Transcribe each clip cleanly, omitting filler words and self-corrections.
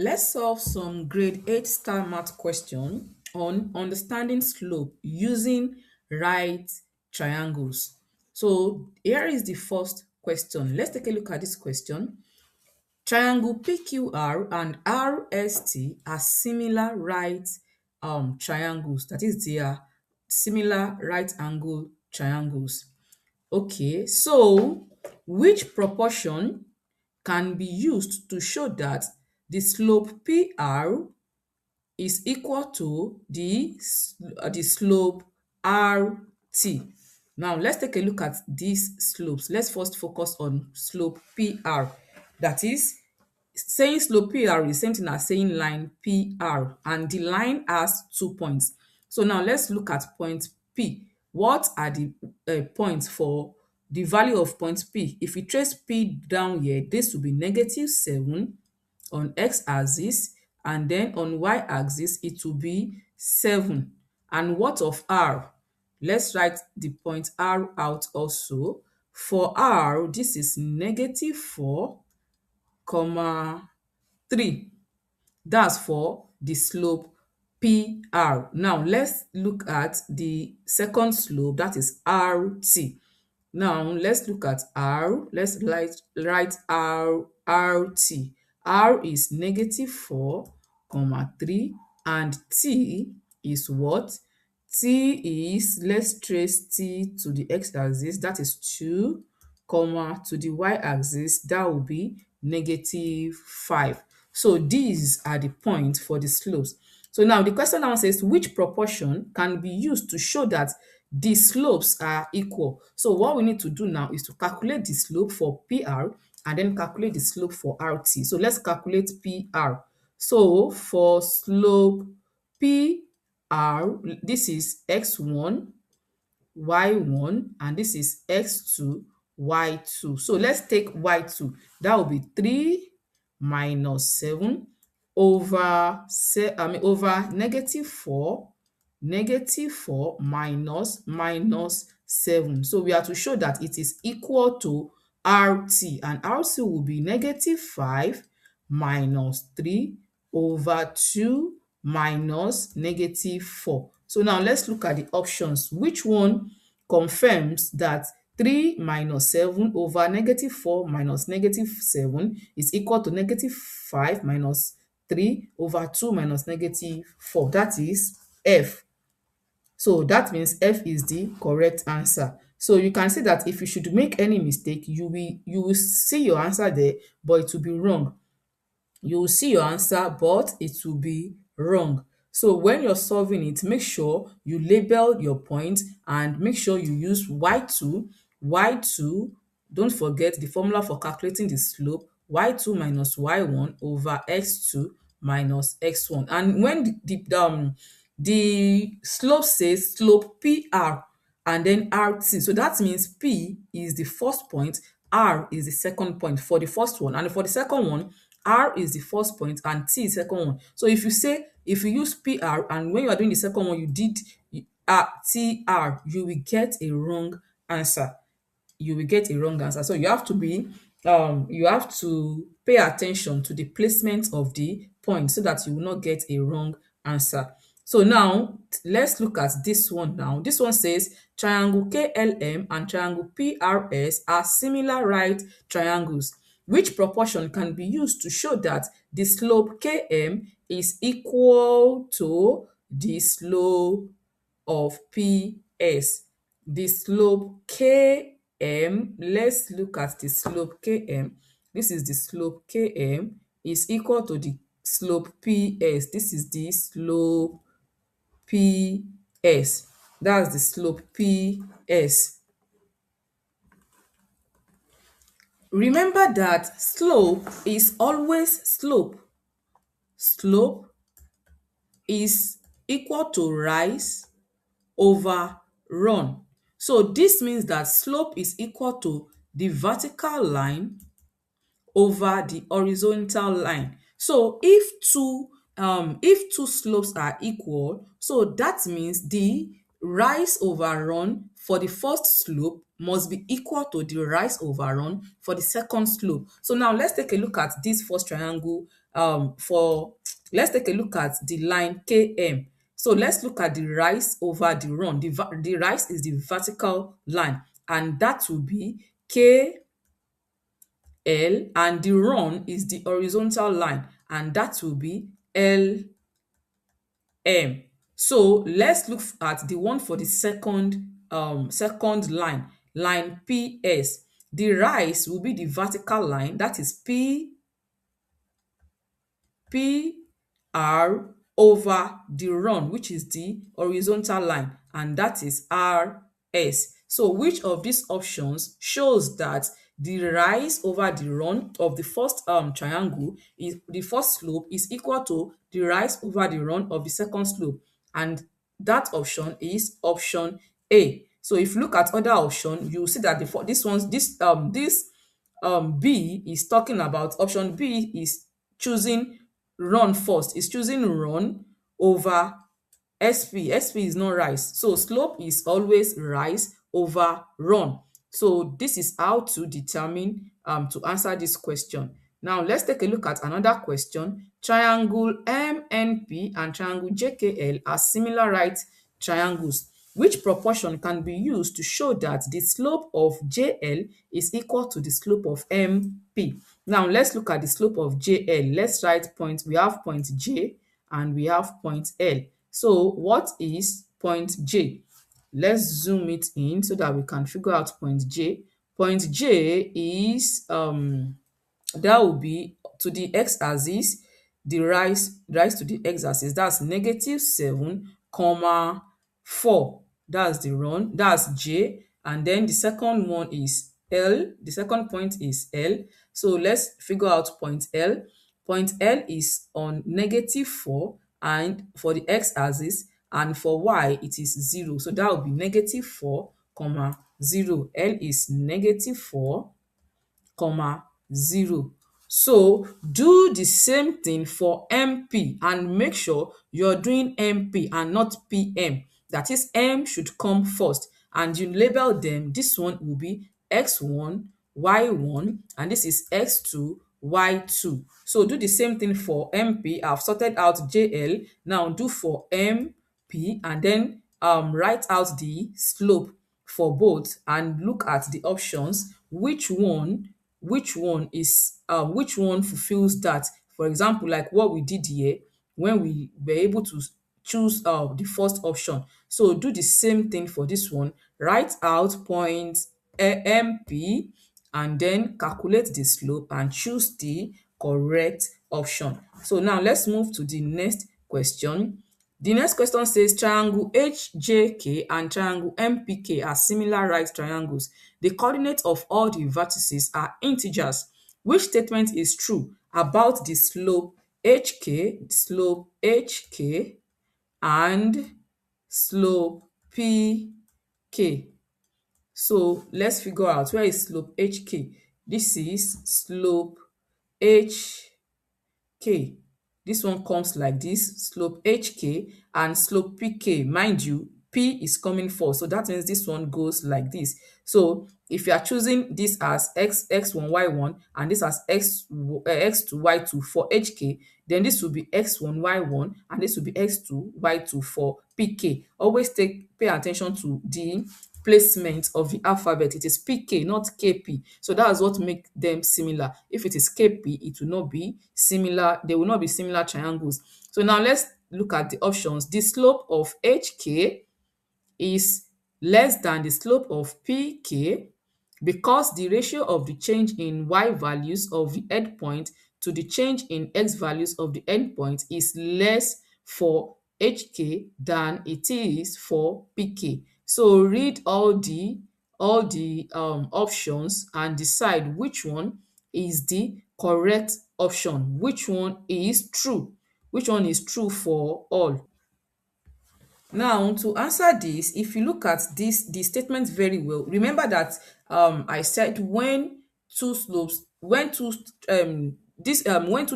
Let's solve some grade 8 star math question on understanding slope using right triangles. So here is the first question. Let's take a look at this question. Triangle PQR and RST are similar right triangles. That is, they are similar right angle triangles. Okay, so which proportion can be used to show that the slope PR is equal to the slope RT. Now let's take a look at these slopes. Let's first focus on slope PR. That is, saying slope PR is the same thing as saying line PR, and the line has 2 points. So now let's look at point P. What are the points for the value of point P? If we trace P down here, this will be -7 on x-axis, and then on y-axis it will be 7. And what of R? Let's write the point R out also. For R, this is -4, 3. That's for the slope PR. Now let's look at the second slope, that is RT. Now let's look at R. Let's write RT. R is -4, 3, and T is what? T is, let's trace T to the x-axis, that is 2, to the y-axis, that will be -5. So these are the points for the slopes. So now the question now says, which proportion can be used to show that the slopes are equal? So what we need to do now is to calculate the slope for PR and then calculate the slope for RT. So let's calculate PR. So for slope PR, this is x1, y1, and this is x2, y2. So let's take y2. That will be 3 minus 7 over -4 minus 7. So we have to show that it is equal to RT, and RT will be -5 minus 3 over 2 minus -4. So now let's look at the options. Which one confirms that 3 minus 7 over -4 minus -7 is equal to -5 minus 3 over 2 minus -4? That is F. So that means F is the correct answer. So you can see that if you should make any mistake, you will see your answer there, but it will be wrong. You will see your answer, but it will be wrong. So when you're solving it, make sure you label your point and make sure you use y2. Y2, don't forget the formula for calculating the slope, y2 minus y1 over x2 minus x1. And when the slope says slope PR and then RT, so that means P is the first point, R is the second point for the first one, and for the second one, R is the first point and T is the second one. So if you use PR and when you are doing the second one you did TR, you will get a wrong answer. You will get a wrong answer. So you have to pay attention to the placement of the point so that you will not get a wrong answer. So now let's look at this one now. This one says triangle KLM and triangle PRS are similar right triangles. Which proportion can be used to show that the slope KM is equal to the slope of PS? The slope KM, let's look at the slope KM. This is the slope KM is equal to the slope PS. This is the slope PS. That's the slope PS. Remember that slope is always slope. Slope is equal to rise over run. So this means that slope is equal to the vertical line over the horizontal line. So if two slopes are equal, so that means the rise over run for the first slope must be equal to the rise over run for the second slope. So now let's take a look at this first triangle. Let's take a look at the line KM. So let's look at the rise over the run. The rise is the vertical line, and that will be KL, and the run is the horizontal line, and that will be LM. So let's look at the one for the second line PS. The rise will be the vertical line, that is PR over the run, which is the horizontal line, and that is RS. So which of these options shows that the rise over the run of the first triangle is the first slope is equal to the rise over the run of the second slope? And that option is option A. So if you look at other option, you see that this B is talking about, option B is choosing run first, is choosing run over SP is not rise. So slope is always rise over run. So this is how to determine to answer this question. Now let's take a look at another question. Triangle MNP and triangle JKL are similar right triangles. Which proportion can be used to show that the slope of JL is equal to the slope of MP? Now let's look at the slope of JL. Let's write point. We have point J and we have point L. So what is point J? Let's zoom it in so that we can figure out point J. Point J is that will be to the x-axis, the rise to the x-axis, that's -7, 4. That's the run, that's J. And then the second one is L. The second point is L. So let's figure out point L. Point L is on -4 and for the x-axis, and for y it is 0. So that will be -4, 0. L is -4, 0. So do the same thing for MP and make sure you're doing MP and not PM. That is, M should come first and you label them. This one will be X1, Y1, and this is X2, Y2. So do the same thing for MP. I've sorted out JL. Now do for MP and then write out the slope for both and look at the options. Which one fulfills that? For example, like what we did here when we were able to choose the first option. So do the same thing for this one. Write out point MP and then calculate the slope and choose the correct option. So now let's move to the next question. The next question says triangle HJK and triangle MPK are similar right triangles. The coordinates of all the vertices are integers. Which statement is true about the slope HK and slope PK? So let's figure out, where is slope HK? This is slope HK. This one comes like this, slope HK and slope PK. Mind you, P is coming first, so that means this one goes like this. So if you are choosing this as x1, y1 and this as x2, y2 for HK, then this will be x1, y1 and this will be x2, y2 for PK. Always pay attention to the placement of the alphabet. It is PK, not KP. So that's what makes them similar. If it is KP, it will not be similar. They will not be similar triangles. So now let's look at the options. The slope of HK is less than the slope of PK because the ratio of the change in y values of the endpoint to the change in x values of the endpoint is less for HK than it is for PK. So read all the options and decide which one is the correct option, which one is true, which one is true for all. Now, to answer this, if you look at the statement very well, remember that I said when two slopes, when two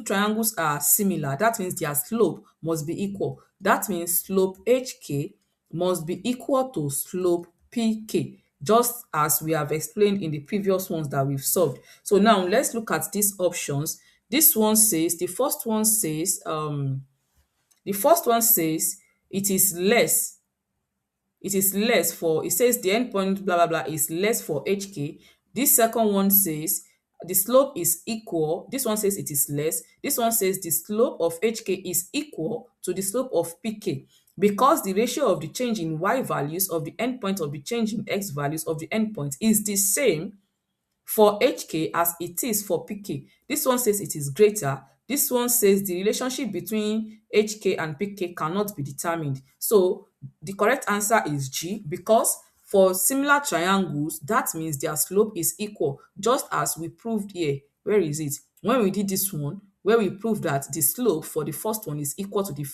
triangles are similar, that means their slope must be equal. That means slope HK must be equal to slope pk, just as we have explained in the previous ones that we've solved. So now let's look at these options. This one says, the first one says it is less. It is less for, it says the endpoint blah blah blah is less for hk. This second one says the slope is equal. This one says it is less. This one says the slope of hk is equal to the slope of pk, because the ratio of the change in y values of the endpoint of the change in x values of the endpoint is the same for hk as it is for pk. This one says it is greater. This one says the relationship between hk and pk cannot be determined. So the correct answer is G, because for similar triangles, that means their slope is equal, just as we proved here. Where is it? When we did this one, where we proved that the slope for the first one is equal to the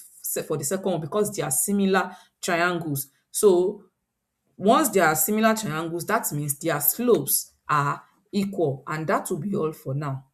for the second one, because they are similar triangles. So once they are similar triangles, that means their slopes are equal. And that will be all for now.